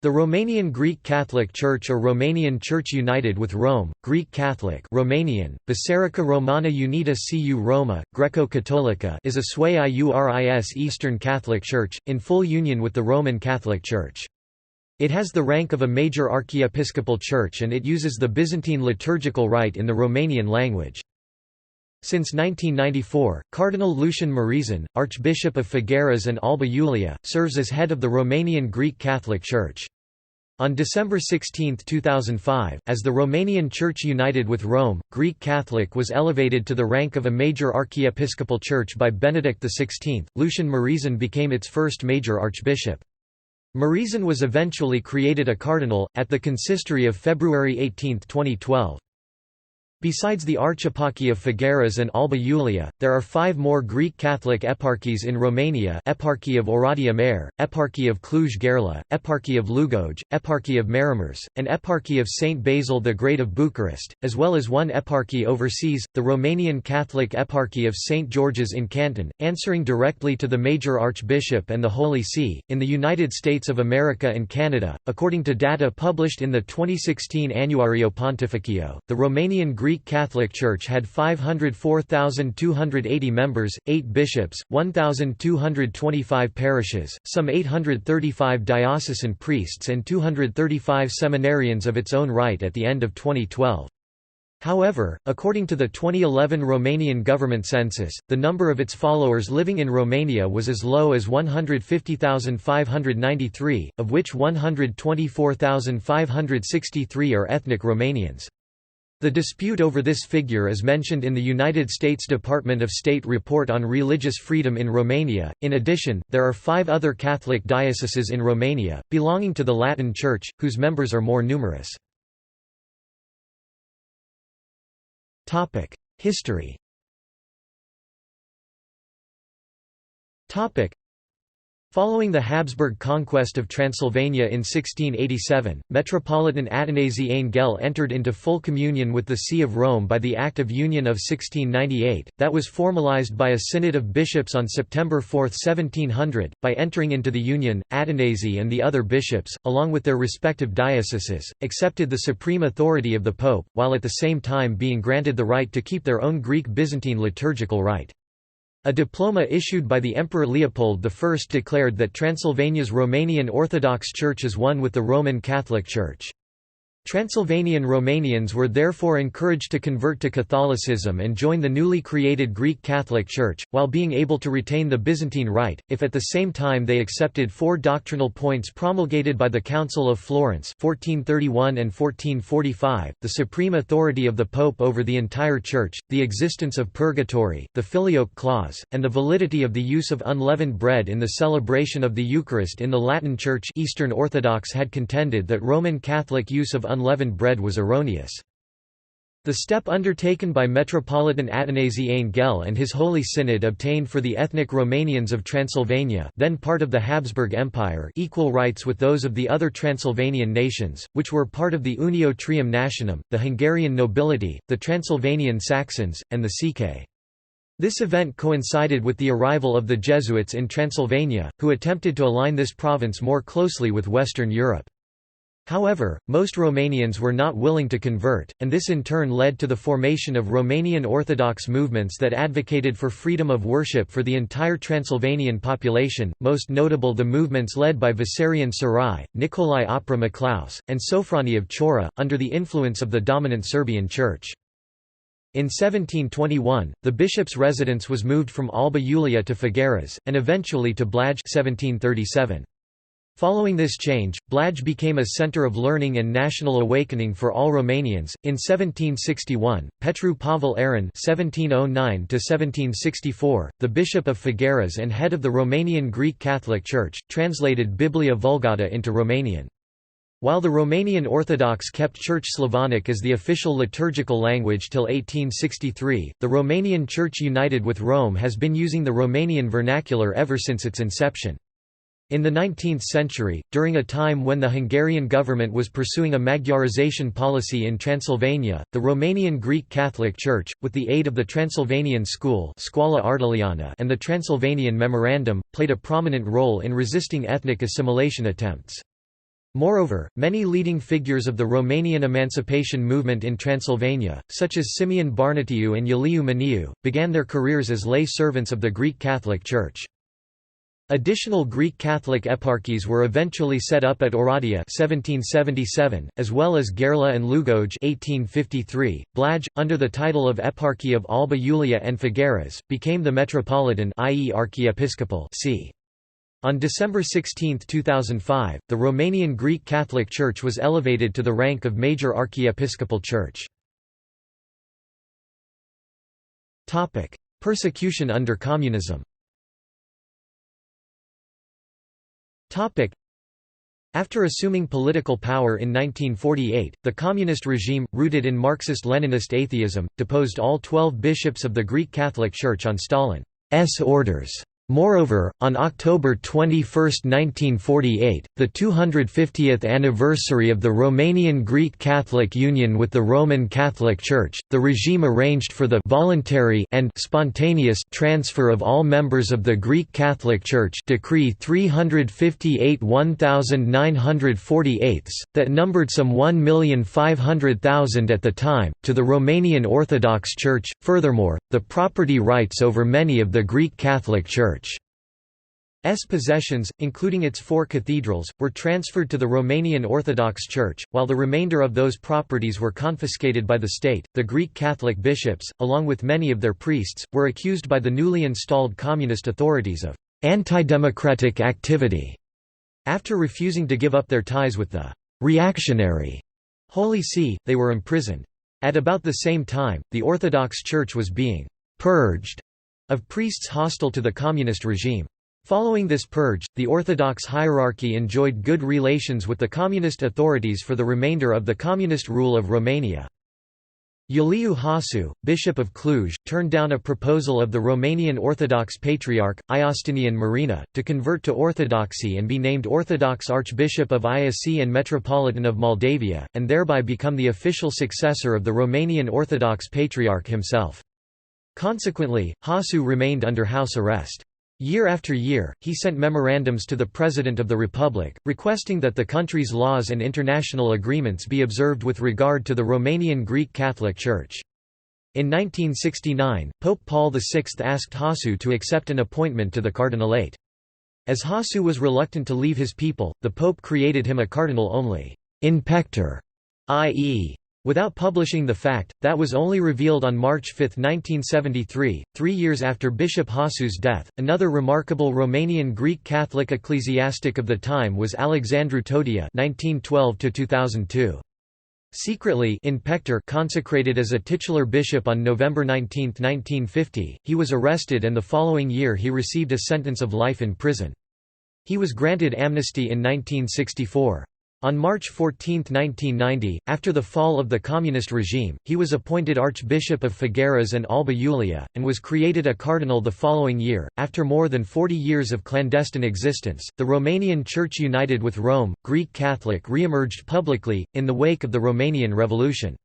The Romanian Greek Catholic Church or Romanian Church United with Rome, Greek Catholic Romanian, Biserica Romana Unita cu Roma, Greco-Catolica is a sui iuris Eastern Catholic Church, in full union with the Roman Catholic Church. It has the rank of a major archiepiscopal church and it uses the Byzantine liturgical rite in the Romanian language. Since 1994, Cardinal Lucian Mureșan, Archbishop of Figueras and Alba Iulia, serves as head of the Romanian Greek Catholic Church. On December 16, 2005, as the Romanian Church United with Rome, Greek Catholic was elevated to the rank of a major archiepiscopal church by Benedict XVI, Lucian Mureșan became its first major archbishop. Mureșan was eventually created a cardinal, at the consistory of February 18, 2012. Besides the Archieparchy of Figueras and Alba Iulia, there are 5 more Greek Catholic eparchies in Romania: Eparchy of Oradea Mare, Eparchy of Cluj-Gherla, Eparchy of Lugoj, Eparchy of Maramureș, and Eparchy of Saint Basil the Great of Bucharest, as well as one eparchy overseas, the Romanian Catholic Eparchy of St. George's in Canton, answering directly to the Major Archbishop and the Holy See. In the United States of America and Canada, according to data published in the 2016 Annuario Pontificio, the Romanian Greek Catholic Church had 504,280 members, 8 bishops, 1,225 parishes, some 835 diocesan priests and 235 seminarians of its own right at the end of 2012. However, according to the 2011 Romanian government census, the number of its followers living in Romania was as low as 150,593, of which 124,563 are ethnic Romanians. The dispute over this figure is mentioned in the United States Department of State Report on Religious Freedom in Romania. In addition, there are 5 other Catholic dioceses in Romania, belonging to the Latin Church, whose members are more numerous. History. Following the Habsburg conquest of Transylvania in 1687, Metropolitan Atanasi Angel entered into full communion with the See of Rome by the Act of Union of 1698, that was formalized by a synod of bishops on September 4, 1700. By entering into the union, Atanasi and the other bishops, along with their respective dioceses, accepted the supreme authority of the Pope, while at the same time being granted the right to keep their own Greek Byzantine liturgical rite. A diploma issued by the Emperor Leopold I declared that Transylvania's Romanian Orthodox Church is one with the Roman Catholic Church. Transylvanian Romanians were therefore encouraged to convert to Catholicism and join the newly created Greek Catholic Church, while being able to retain the Byzantine Rite, if at the same time they accepted 4 doctrinal points promulgated by the Council of Florence 1431 and 1445, the supreme authority of the Pope over the entire Church, the existence of purgatory, the Filioque clause, and the validity of the use of unleavened bread in the celebration of the Eucharist in the Latin Church. Eastern Orthodox had contended that Roman Catholic use of unleavened bread was erroneous. The step undertaken by Metropolitan Atanasi Angel and his Holy Synod obtained for the ethnic Romanians of Transylvania, then part of the Habsburg Empire, equal rights with those of the other Transylvanian nations, which were part of the Unio Trium Nationum, the Hungarian nobility, the Transylvanian Saxons, and the Sike. This event coincided with the arrival of the Jesuits in Transylvania, who attempted to align this province more closely with Western Europe. However, most Romanians were not willing to convert, and this in turn led to the formation of Romanian Orthodox movements that advocated for freedom of worship for the entire Transylvanian population, most notable the movements led by Vissarion Sarai, Nicolae Opera Maclaus, and Sofroni of Chora, under the influence of the dominant Serbian Church. In 1721, the bishop's residence was moved from Alba Iulia to Figueras, and eventually to Blaj 1737. Following this change, Blaj became a center of learning and national awakening for all Romanians. In 1761, Petru Pavel Aron (1709–1764), the bishop of Figueras and head of the Romanian Greek Catholic Church, translated Biblia Vulgata into Romanian. While the Romanian Orthodox kept Church Slavonic as the official liturgical language till 1863, the Romanian Church United with Rome has been using the Romanian vernacular ever since its inception. In the 19th century, during a time when the Hungarian government was pursuing a Magyarization policy in Transylvania, the Romanian Greek Catholic Church, with the aid of the Transylvanian School Scoala Ardeleană and the Transylvanian Memorandum, played a prominent role in resisting ethnic assimilation attempts. Moreover, many leading figures of the Romanian emancipation movement in Transylvania, such as Simeon Barnatiu and Iuliu Maniu, began their careers as lay servants of the Greek Catholic Church. Additional Greek Catholic eparchies were eventually set up at Oradea 1777, as well as Gherla and Lugoj 1853. Blaj, under the title of Eparchy of Alba Iulia and Figueras, became the metropolitan, i.e. archiepiscopal see. On December 16, 2005, the Romanian Greek Catholic Church was elevated to the rank of major archiepiscopal church. Persecution under communism. After assuming political power in 1948, the communist regime, rooted in Marxist-Leninist atheism, deposed all 12 bishops of the Greek Catholic Church on Stalin's orders. Moreover, on October 21, 1948, the 250th anniversary of the Romanian Greek Catholic Union with the Roman Catholic Church, the regime arranged for the voluntary and spontaneous transfer of all members of the Greek Catholic Church Decree 358/1948, that numbered some 1,500,000 at the time, to the Romanian Orthodox Church. Furthermore, the property rights over many of the Greek Catholic Church's possessions, including its 4 cathedrals, were transferred to the Romanian Orthodox Church, while the remainder of those properties were confiscated by the state. The Greek Catholic bishops, along with many of their priests, were accused by the newly installed communist authorities of anti-democratic activity. After refusing to give up their ties with the reactionary Holy See, they were imprisoned. At about the same time, the Orthodox Church was being purged of priests hostile to the communist regime. Following this purge, the Orthodox hierarchy enjoyed good relations with the communist authorities for the remainder of the communist rule of Romania. Iuliu Hasu, Bishop of Cluj, turned down a proposal of the Romanian Orthodox Patriarch, Iostinian Marina, to convert to Orthodoxy and be named Orthodox Archbishop of Iasi and Metropolitan of Moldavia, and thereby become the official successor of the Romanian Orthodox Patriarch himself. Consequently, Hasu remained under house arrest. Year after year, he sent memorandums to the President of the Republic, requesting that the country's laws and international agreements be observed with regard to the Romanian Greek Catholic Church. In 1969, Pope Paul VI asked Hasu to accept an appointment to the cardinalate. As Hasu was reluctant to leave his people, the Pope created him a cardinal only in pectore, i.e., without publishing the fact. That was only revealed on March 5, 1973, 3 years after Bishop Hasu's death. Another remarkable Romanian Greek Catholic ecclesiastic of the time was Alexandru Todia (1912–2002). Secretly in pectore, consecrated as a titular bishop on November 19, 1950, he was arrested, and the following year he received a sentence of life in prison. He was granted amnesty in 1964. On March 14, 1990, after the fall of the communist regime, he was appointed Archbishop of Figueras and Alba Iulia, and was created a cardinal the following year. After more than 40 years of clandestine existence, the Romanian Church united with Rome, Greek Catholic, re-emerged publicly, in the wake of the Romanian Revolution.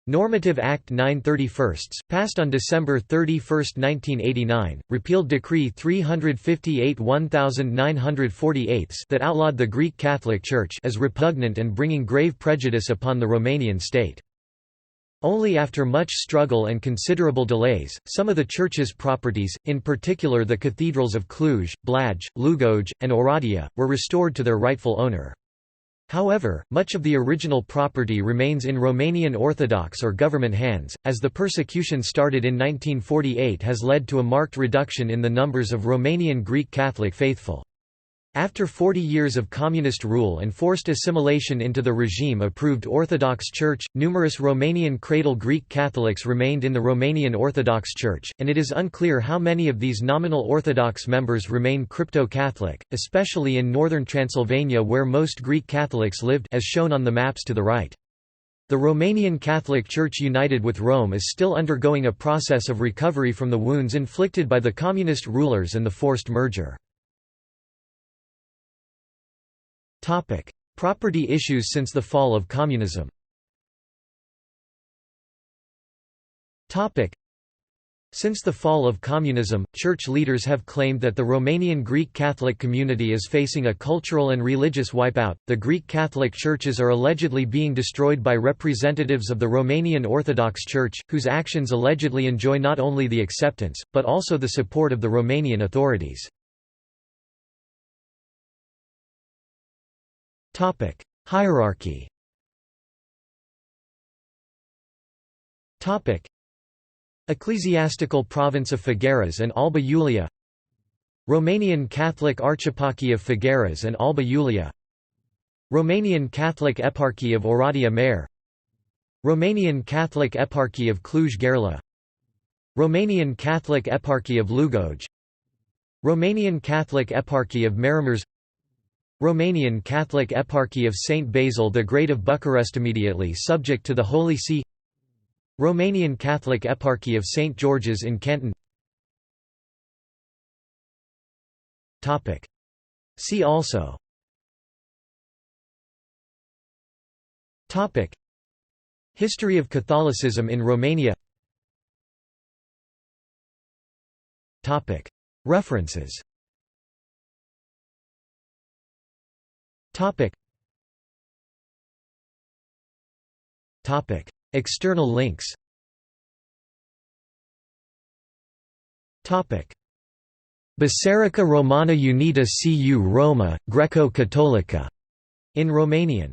Normative Act 931, passed on December 31, 1989, repealed Decree 358/1948 that outlawed the Greek Catholic Church as repugnant and bringing grave prejudice upon the Romanian state. Only after much struggle and considerable delays, some of the church's properties, in particular the cathedrals of Cluj, Blaj, Lugoj, and Oradea, were restored to their rightful owner. However, much of the original property remains in Romanian Orthodox or government hands, as the persecution started in 1948 has led to a marked reduction in the numbers of Romanian Greek Catholic faithful. After 40 years of communist rule and forced assimilation into the regime-approved Orthodox Church, numerous Romanian cradle Greek Catholics remained in the Romanian Orthodox Church, and it is unclear how many of these nominal Orthodox members remain crypto-Catholic, especially in northern Transylvania where most Greek Catholics lived, as shown on the maps to the right. The Romanian Catholic Church united with Rome is still undergoing a process of recovery from the wounds inflicted by the communist rulers and the forced merger. Property issues since the fall of communism. Since the fall of communism, church leaders have claimed that the Romanian Greek Catholic community is facing a cultural and religious wipeout. The Greek Catholic churches are allegedly being destroyed by representatives of the Romanian Orthodox Church, whose actions allegedly enjoy not only the acceptance, but also the support of the Romanian authorities. Hierarchy. Ecclesiastical Province of Figueras and Alba Iulia, Romanian Catholic Archieparchy of Figueras and Alba Iulia, Romanian Catholic Eparchy of Oradea Mare, Romanian Catholic Eparchy of Cluj-Gherla, Romanian Catholic Eparchy of Lugoj, Romanian Catholic Eparchy of Maramureș, Romanian Catholic Eparchy of Saint Basil the Great of Bucharest, immediately subject to the Holy See, Romanian Catholic Eparchy of St. George's in Canton. See also History of Catholicism in Romania. References. External links. Biserica Romana Unita cu Roma, Greco-Cattolica, in Romanian.